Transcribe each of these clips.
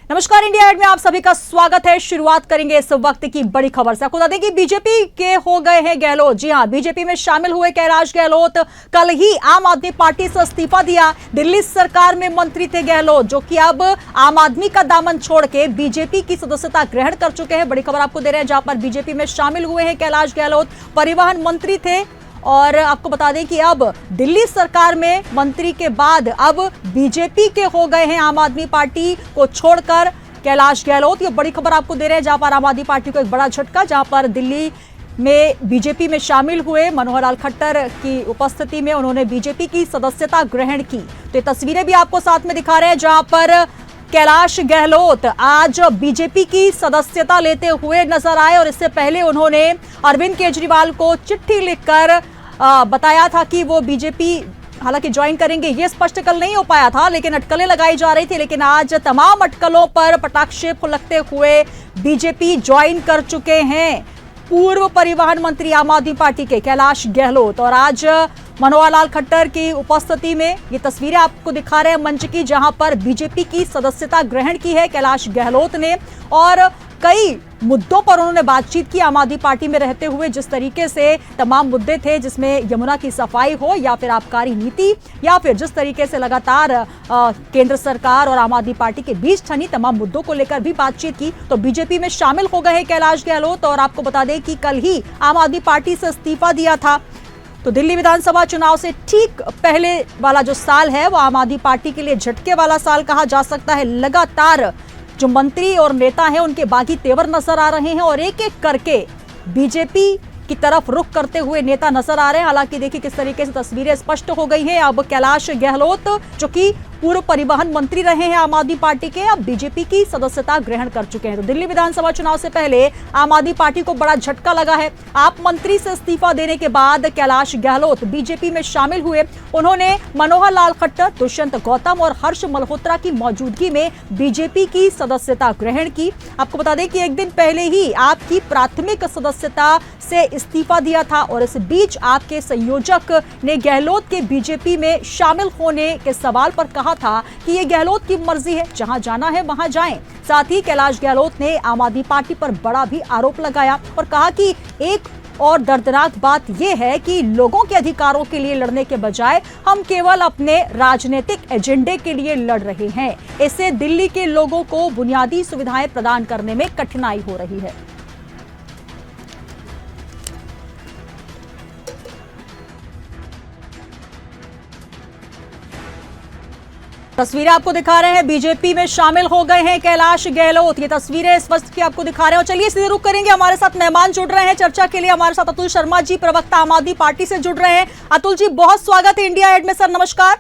नमस्कार, India add में आप सभी का स्वागत है। शुरुआत करेंगे इस वक्त की बड़ी खबर से। आपको बता दें कि बीजेपी के हो गए हैं गहलोत। जी हां, बीजेपी में शामिल हुए कैलाश गहलोत। कल ही आम आदमी पार्टी से इस्तीफा दिया। दिल्ली सरकार में मंत्री थे गहलोत, जो कि अब आम आदमी का दामन छोड़ के बीजेपी की सदस्यता ग्रहण कर चुके हैं। बड़ी खबर आपको दे रहे हैं, जहां पर बीजेपी में शामिल हुए हैं कैलाश गहलोत। परिवहन मंत्री थे और आपको बता दें कि अब दिल्ली सरकार में मंत्री के बाद अब बीजेपी के हो गए हैं आम आदमी पार्टी को छोड़कर कैलाश गहलोत। ये बड़ी खबर आपको दे रहे हैं, जहां पर आम आदमी पार्टी को एक बड़ा झटका, जहां पर दिल्ली में बीजेपी में शामिल हुए मनोहर लाल खट्टर की उपस्थिति में उन्होंने बीजेपी की सदस्यता ग्रहण की। तो ये तस्वीरें भी आपको साथ में दिखा रहे हैं, जहां पर कैलाश गहलोत आज बीजेपी की सदस्यता लेते हुए नजर आए। और इससे पहले उन्होंने अरविंद केजरीवाल को चिट्ठी लिखकर बताया था कि वो बीजेपी हालांकि ज्वाइन करेंगे। ये स्पष्ट कल नहीं हो पाया था, लेकिन अटकलें लगाई जा रही थी। लेकिन आज तमाम अटकलों पर पटाक्षेप लगते हुए बीजेपी ज्वाइन कर चुके हैं पूर्व परिवहन मंत्री आम आदमी पार्टी के कैलाश गहलोत। और आज मनोहर लाल खट्टर की उपस्थिति में ये तस्वीरें आपको दिखा रहे हैं मंच की, जहां पर बीजेपी की सदस्यता ग्रहण की है कैलाश गहलोत ने। और कई मुद्दों पर उन्होंने बातचीत की आम आदमी पार्टी में रहते हुए। जिस तरीके से तमाम मुद्दे थे, जिसमें यमुना की सफाई हो या फिर आबकारी नीति, या फिर जिस तरीके से लगातार केंद्र सरकार और आम आदमी पार्टी के बीच ठनी तमाम मुद्दों को लेकर भी बातचीत की। तो बीजेपी में शामिल हो गए हैं कैलाश गहलोत। और आपको बता दें कि कल ही आम आदमी पार्टी से इस्तीफा दिया था। तो दिल्ली विधानसभा चुनाव से ठीक पहले वाला जो साल है, वो आम आदमी पार्टी के लिए झटके वाला साल कहा जा सकता है। लगातार जो मंत्री और नेता हैं, उनके बागी तेवर नजर आ रहे हैं और एक एक करके बीजेपी की तरफ रुख करते हुए नेता नजर आ रहे हैं। हालांकि देखिए किस तरीके से तस्वीरें स्पष्ट हो गई हैं। अब कैलाश गहलोत, जो कि पूर्व परिवहन मंत्री रहे हैं आम आदमी पार्टी के, अब बीजेपी की सदस्यता ग्रहण कर चुके हैं। तो दिल्ली विधानसभा चुनाव से पहले आम आदमी पार्टी को बड़ा झटका लगा है। आप मंत्री से इस्तीफा देने के बाद कैलाश गहलोत बीजेपी में शामिल हुए। उन्होंने मनोहर लाल खट्टर, दुष्यंत गौतम और हर्ष मल्होत्रा की मौजूदगी में बीजेपी की सदस्यता ग्रहण की। आपको बता दें कि एक दिन पहले ही आपकी प्राथमिक सदस्यता से इस्तीफा दिया था और इस बीच आपके संयोजक ने गहलोत के बीजेपी में शामिल होने के सवाल पर कहा था कि ये गहलोत की मर्जी है, जहां जाना है वहां जाएं। साथ ही कैलाश गहलोत ने आम आदमी पार्टी पर बड़ा भी आरोप लगाया और कहा कि एक और दर्दनाक बात यह है कि लोगों के अधिकारों के लिए लड़ने के बजाय हम केवल अपने राजनीतिक एजेंडे के लिए लड़ रहे हैं। इससे दिल्ली के लोगों को बुनियादी सुविधाएं प्रदान करने में कठिनाई हो रही है। तस्वीरें आपको दिखा रहे हैं, बीजेपी में शामिल हो गए हैं कैलाश गहलोत। ये तस्वीरें स्पष्ट की आपको दिखा रहे हैं। और चलिए सीधे रुक करेंगे, हमारे साथ मेहमान जुड़ रहे हैं चर्चा के लिए। हमारे साथ अतुल शर्मा जी, प्रवक्ता आम आदमी पार्टी से जुड़ रहे हैं। अतुल जी, बहुत स्वागत है इंडिया एड में सर, नमस्कार।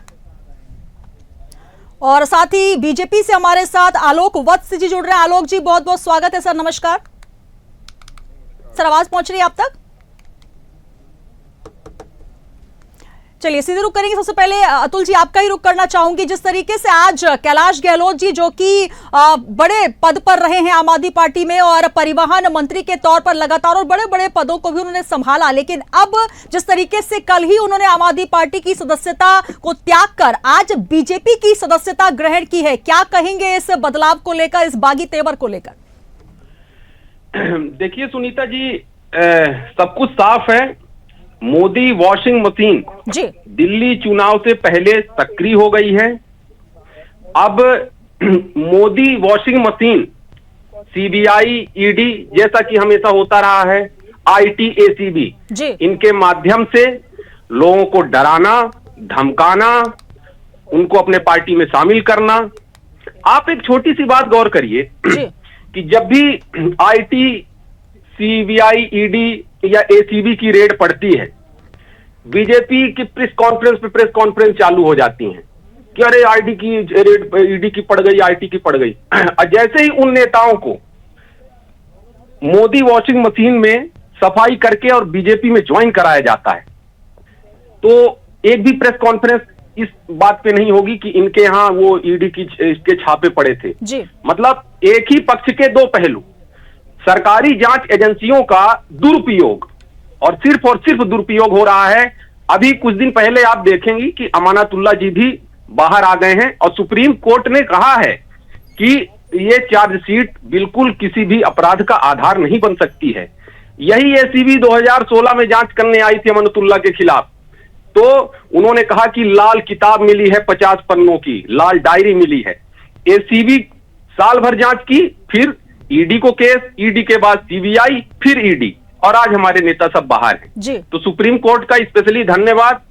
और साथ ही बीजेपी से हमारे साथ आलोक वत्स जी जुड़ रहे हैं। आलोक जी, बहुत बहुत स्वागत है सर, नमस्कार। सर, आवाज पहुंच रही है आप तक? चलिए सीधे रुक करेंगे। सबसे पहले अतुल जी, आपका ही रुक करना चाहूंगी। जिस तरीके से आज कैलाश गहलोत जी, जो कि बड़े पद पर रहे हैं आम आदमी पार्टी में और परिवहन मंत्री के तौर पर लगातार और बड़े बड़े पदों को भी उन्होंने संभाला, लेकिन अब जिस तरीके से कल ही उन्होंने आम आदमी पार्टी की सदस्यता को त्याग कर आज बीजेपी की सदस्यता ग्रहण की है, क्या कहेंगे इस बदलाव को लेकर, इस बागी तेवर को लेकर? देखिए सुनीता जी, सब कुछ साफ है। मोदी वॉशिंग मशीन जी दिल्ली चुनाव से पहले सक्रिय हो गई है। अब Modi washing machine CBI, ED, जैसा कि हमेशा होता रहा है, आईटी, एसीबी, इनके माध्यम से लोगों को डराना, धमकाना, उनको अपने पार्टी में शामिल करना। आप एक छोटी सी बात गौर करिए कि जब भी आईटी, सीबीआई, ईडी या एसीबी की रेड पड़ती है, बीजेपी की प्रेस कॉन्फ्रेंस चालू हो जाती हैं कि अरे आईडी की रेड, ईडी की पड़ गई, आईटी की पड़ गई। जैसे ही उन नेताओं को मोदी वॉशिंग मशीन में सफाई करके और बीजेपी में ज्वाइन कराया जाता है, तो एक भी प्रेस कॉन्फ्रेंस इस बात पे नहीं होगी कि इनके यहाँ वो ईडी की इसके छापे पड़े थे जी। मतलब एक ही पक्ष के दो पहलू, सरकारी जांच एजेंसियों का दुरुपयोग और सिर्फ दुरुपयोग हो रहा है। अभी कुछ दिन पहले आप देखेंगे कि अमानतुल्लाह जी भी बाहर आ गए हैं और सुप्रीम कोर्ट ने कहा है कि ये चार्जशीट बिल्कुल किसी भी अपराध का आधार नहीं बन सकती है। यही एसीबी 2016 में जांच करने आई थी अमानतुल्लाह के खिलाफ, तो उन्होंने कहा कि लाल किताब मिली है 50 पन्नों की, लाल डायरी मिली है। एसीबी साल भर जांच की, फिर ईडी को केस, ईडी के बाद सीबीआई, फिर ईडी, और आज हमारे नेता सब बाहर हैं। तो सुप्रीम कोर्ट का स्पेशली धन्यवाद।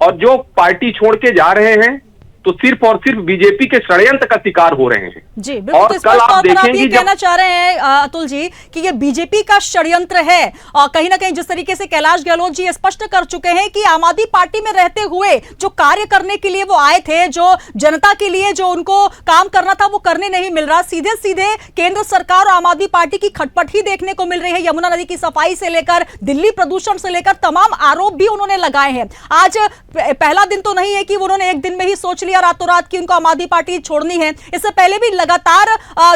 और जो पार्टी छोड़ के जा रहे हैं तो सिर्फ और सिर्फ बीजेपी के षड्यंत्र का शिकार हो रहे हैं। जी बिल्कुल। और तो कल आप देखेंगे, ये कहना चाह रहे हैं अतुल जी कि ये बीजेपी का षड्यंत्र है, और कहीं ना कहीं जिस तरीके से कैलाश गहलोत जी स्पष्ट कर चुके हैं कि आम आदमी पार्टी में रहते हुए जो कार्य करने के लिए वो आए थे, जो जनता के लिए जो उनको काम करना था वो करने नहीं मिल रहा। सीधे सीधे केंद्र सरकार और आम आदमी पार्टी की खटपट ही देखने को मिल रही है। यमुना नदी की सफाई से लेकर दिल्ली प्रदूषण से लेकर तमाम आरोप भी उन्होंने लगाए हैं। आज पहला दिन तो नहीं है कि उन्होंने एक दिन में ही सोच लिया रातों रात की उनको आम आदमी पार्टी छोड़नी है। इससे पहले भी लगातार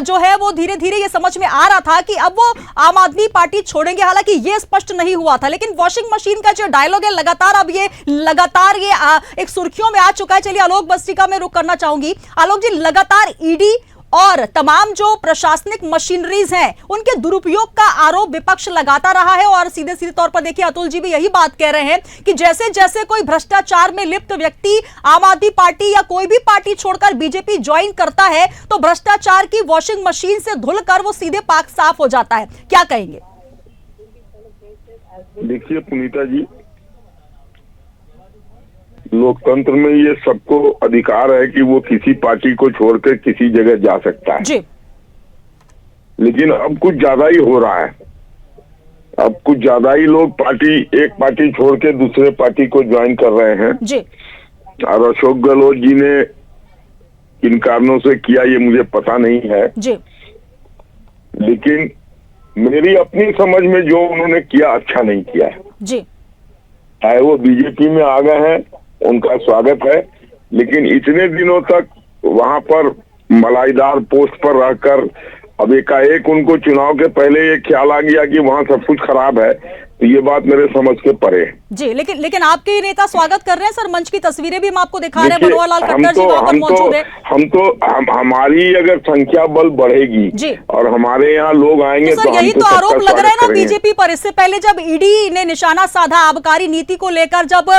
जो है वो धीरे धीरे ये समझ में आ रहा था कि अब वो आम आदमी पार्टी छोड़ेंगे, हालांकि ये स्पष्ट नहीं हुआ था। लेकिन वॉशिंग मशीन का जो डायलॉग है लगातार अब ये एक सुर्खियों में आ चुका है। चलिए आलोक बस्तिका में रुक करना चाहूंगी। आलोक जी, लगातार ईडी और तमाम जो प्रशासनिक मशीनरीज हैं उनके दुरुपयोग का आरोप विपक्ष लगाता रहा है, और सीधे सीधे तौर पर देखिए अतुल जी भी यही बात कह रहे हैं कि जैसे जैसे कोई भ्रष्टाचार में लिप्त व्यक्ति आम आदमी पार्टी या कोई भी पार्टी छोड़कर बीजेपी ज्वाइन करता है तो भ्रष्टाचार की वॉशिंग मशीन से धुलकर वो सीधे पाक साफ हो जाता है। क्या कहेंगे? देखिए पुनीता जी, लोकतंत्र में ये सबको अधिकार है कि वो किसी पार्टी को छोड़कर किसी जगह जा सकता है जी। लेकिन अब कुछ ज्यादा ही हो रहा है। अब कुछ ज्यादा ही लोग एक पार्टी छोड़ के दूसरे पार्टी को ज्वाइन कर रहे हैं जी। और अशोक गहलोत जी ने किन कारणों से किया ये मुझे पता नहीं है जी। लेकिन मेरी अपनी समझ में जो उन्होंने किया अच्छा नहीं किया है जी। चाहे वो बीजेपी में आ गए हैं, उनका स्वागत है, लेकिन इतने दिनों तक वहां पर मलाईदार पोस्ट पर रहकर अब एकाएक उनको चुनाव के पहले ये ख्याल आ गया कि वहां सब कुछ खराब है, तो ये बात मेरे समझ के परे है जी। लेकिन आपके नेता स्वागत कर रहे हैं सर, मंच की तस्वीरें भी हम आपको दिखा रहे हैं, मनोहर लाल खट्टर जी वहां पर मौजूद है। हमारी अगर संख्या बल बढ़ेगी जी और हमारे यहाँ लोग आएंगे तो यही तो आरोप लग रहा है ना बीजेपी पर। इससे पहले जब ईडी ने निशाना साधा आबकारी नीति को लेकर, जब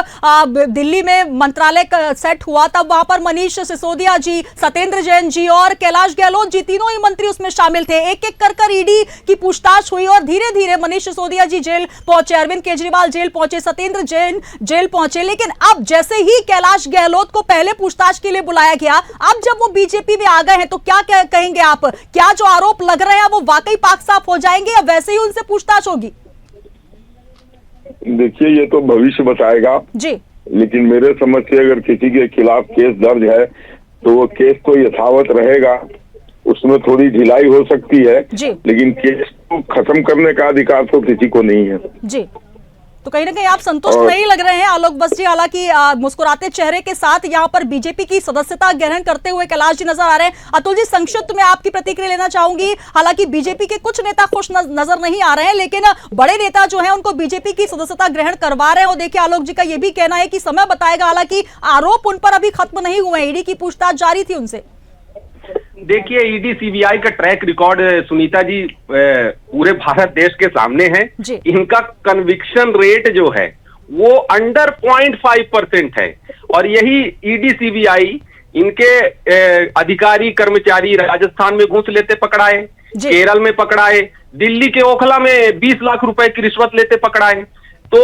दिल्ली में मंत्रालय सेट हुआ, तब वहां पर मनीष सिसोदिया जी, सत्येंद्र जैन जी और कैलाश गहलोत जी, तीनों ही मंत्री उसमें शामिल थे। एक एक कर ईडी की पूछताछ हुई और धीरे धीरे मनीष सिसोदिया जी जेल पहुंचे, अरविंद केजरीवाल जेल पहुंचे, सत्येंद्र जैन जेल पहुंचे। लेकिन अब जैसे ही कैलाश गहलोत को पहले पूछताछ के लिए बुलाया गया, अब जब वो बीजेपी में आ गए हैं तो क्या कहेंगे आप? क्या जो आरोप लग रहे हैं वो वाकई पाक साफ हो जाएंगे या वैसे ही उनसे पूछताछ होगी? देखिए, ये तो भविष्य बताएगा जी। लेकिन मेरे समझ से अगर किसी के खिलाफ केस दर्ज है तो वो केस तो यथावत रहेगा, उसमें थोड़ी ढिलाई हो सकती है लेकिन केस को खत्म करने का अधिकार तो किसी को नहीं है जी। तो कहीं ना कहीं आप संतुष्ट नहीं लग रहे हैं आलोक बस जी। हालांकि मुस्कुराते चेहरे के साथ यहाँ पर बीजेपी की सदस्यता ग्रहण करते हुए कैलाश जी नजर आ रहे हैं। अतुल जी, संक्षिप्त में आपकी प्रतिक्रिया लेना चाहूंगी। हालांकि बीजेपी के कुछ नेता खुश नजर नहीं आ रहे हैं, लेकिन बड़े नेता जो है उनको बीजेपी की सदस्यता ग्रहण करवा रहे हैं। और देखिए, आलोक जी का यह भी कहना है कि समय बताएगा। हालांकि आरोप उन पर अभी खत्म नहीं हुए, ईडी की पूछताछ जारी थी उनसे। देखिए, ईडी सीबीआई का ट्रैक रिकॉर्ड सुनीता जी पूरे भारत देश के सामने है। इनका कन्विक्शन रेट जो है वो अंडर 0.5% है, और यही ईडी सीबीआई इनके अधिकारी कर्मचारी राजस्थान में घूस लेते पकड़ाए, केरल में पकड़ाए, दिल्ली के ओखला में 20 लाख रुपए की रिश्वत लेते पकड़ाए। तो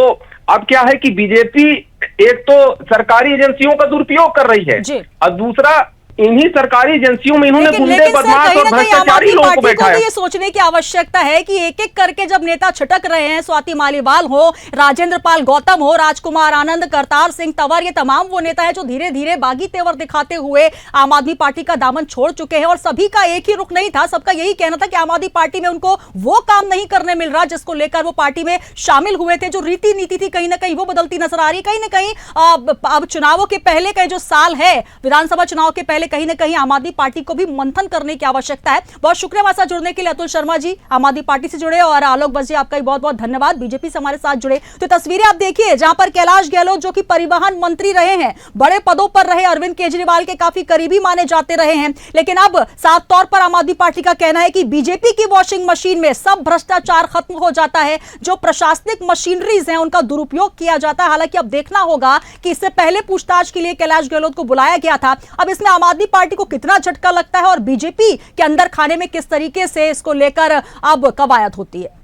अब क्या है कि बीजेपी एक तो सरकारी एजेंसियों का दुरुपयोग कर रही है और दूसरा इन्हीं सरकारी एजेंसियों में इन्होंने गुंडे, बदमाश और भ्रष्टाचारी लोगों को बैठाया। ये सोचने की आवश्यकता है कि एक एक करके जब नेता छटक रहे हैं, स्वाति मालीवाल हो, राजेंद्र पाल गौतम हो, राजकुमार आनंद, करतार सिंह तंवर, ये तमाम वो नेता है जो धीरे धीरे बागी तेवर दिखाते हुए आम आदमी पार्टी का दामन छोड़ चुके हैं। और सभी का एक ही रुख नहीं था, सबका यही कहना था कि आम आदमी पार्टी में उनको वो काम नहीं करने मिल रहा जिसको लेकर वो पार्टी में शामिल हुए थे। जो रीति नीति थी कहीं ना कहीं वो बदलती नजर आ रही है। कहीं ना कहीं अब चुनावों के पहले का जो साल है, विधानसभा चुनाव के पहले पहले कहीं ना कहीं आम आदमी पार्टी को भी मंथन करने की आवश्यकता है। बहुत शुक्रिया हमारे साथ जुड़ने के लिए अतुल शर्मा जी, आम आदमी पार्टी से जुड़े, और आलोक बस जी आपका भी बहुत बहुत धन्यवाद, बीजेपी से हमारे साथ जुड़े। तो तस्वीरें आप देखिए जहां पर कैलाश गहलोत जो कि परिवहन मंत्री रहे हैं, बड़े पदों पर रहे, अरविंद केजरीवाल के काफी करीबी माने जाते रहे हैं, लेकिन अब साफ तौर पर आम आदमी पार्टी का कहना है कि बीजेपी की वॉशिंग मशीन में सब भ्रष्टाचार खत्म हो जाता है, जो प्रशासनिक मशीनरीज हैं उनका दुरुपयोग किया जाता है। हालांकि अब देखना होगा कि इससे पहले पूछताछ के लिए कैलाश गहलोत को बुलाया गया था, अब इसमें आम आदमी पार्टी को कितना झटका लगता है और बीजेपी के अंदर खाने में किस तरीके से इसको लेकर अब कवायद होती है।